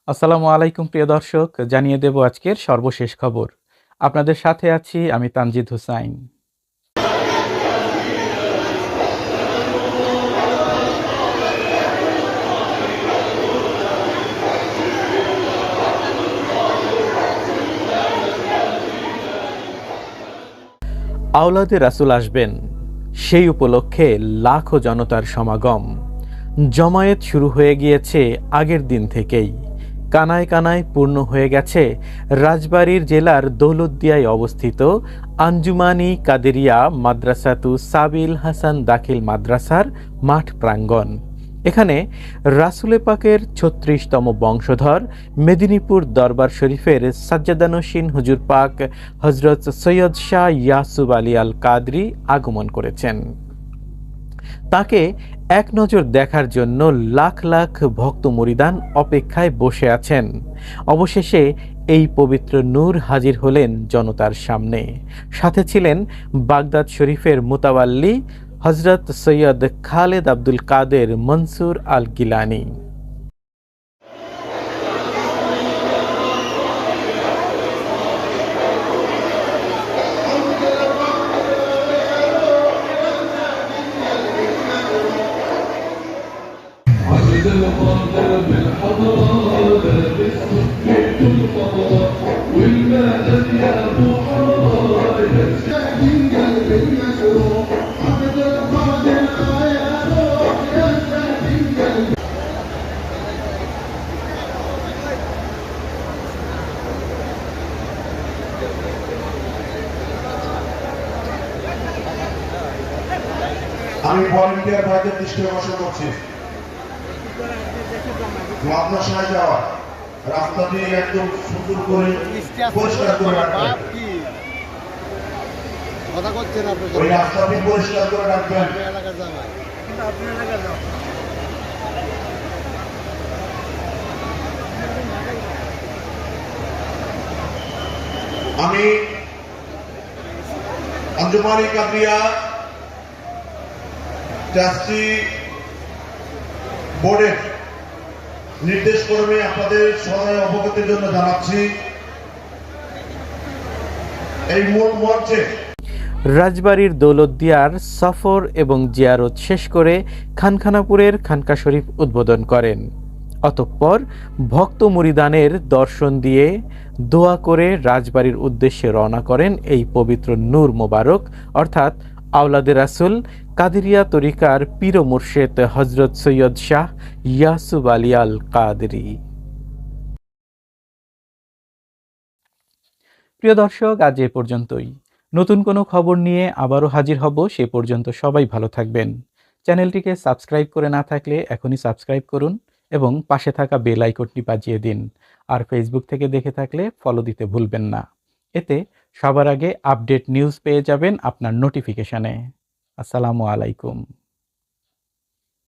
আসসালামু আলাইকুম প্রিয় দর্শক, জানিয়ে দেব আজকের সর্বশেষ খবর। আপনাদের সাথে আছি আমি তানজিদ হুসাইন। আওলাদে রাসূল আসবেন, সেই উপলক্ষে লাখো জনতার সমাগম। জমায়েত শুরু হয়ে গিয়েছে আগের দিন থেকেই। কানায় কানায় পূর্ণ হয়ে গেছে রাজবাড়ীর জেলার দৌলতদিয়ায় অবস্থিত আঞ্জুমানি কাদেরিয়া মাদ্রাসাতু সাবিল হাসান দাখিল মাদ্রাসার মাঠ প্রাঙ্গণ। এখানে রাসূলে পাকের ৩৬তম বংশধর মেদিনীপুর দরবার শরীফের সাজ্জাদানশীন হুজুর পাক হজরত সৈয়দ শাহ ইয়াসুব আলী আল কাদরি আগমন করেছেন। তাকে এক নজর দেখার জন্য লাখ লাখ ভক্ত মুরিদান অপেক্ষায় বসে আছেন। অবশেষে এই পবিত্র নূর হাজির হলেন জনতার সামনে। সাথে ছিলেন বাগদাদ শরীফের মুতাওয়াল্লি হজরত সৈয়দ খালেদ আব্দুল কাদের মনসুর আল গিলানি। আমি ভলান্টিয়ার ভাইদের দৃষ্টি আকর্ষণ করছি, মাদ্রাসায় যাওয়া রাস্তা দিয়ে একদম সুন্দর করে পরিষ্কার করে রাখবেন। ওই রাস্তাটি পরিষ্কার করে রাখবেন। আমি আঞ্জুমানি কাদেরিয়া ট্রাস্টি বোর্ডের নির্দেশ ক্রমে আপনাদের সদয় অবগতির জন্য জানাচ্ছি, এই মূল মঞ্চে রাজবাড়ীর দৌলতদিয়ার সফর এবং জিয়ারত শেষ করে খানখানাপুরের খানকা শরীফ উদ্বোধন করেন। অতঃপর ভক্ত মুরিদানের দর্শন দিয়ে দোয়া করে রাজবাড়ির উদ্দেশ্যে রওনা করেন এই পবিত্র নূর মোবারক, অর্থাৎ আওলাদে রাসূল কাদেরিয়া তরিকার পীর মুর্শেদ হজরত সৈয়দ শাহ ইয়াসুব আলী আল কাদরি। প্রিয় দর্শক, আজ এ পর্যন্তই। নতুন কোনো খবর নিয়ে আবারও হাজির হব। সে পর্যন্ত সবাই ভালো থাকবেন। চ্যানেলটিকে সাবস্ক্রাইব করে না থাকলে এখনই সাবস্ক্রাইব করুন এবং পাশে থাকা বেল আইকনটি বাজিয়ে দিন। আর ফেসবুক থেকে দেখে থাকলে ফলো দিতে ভুলবেন না। এতে সবার আগে আপডেট নিউজ পেয়ে যাবেন আপনার নোটিফিকেশনে। আসসালামু আলাইকুম।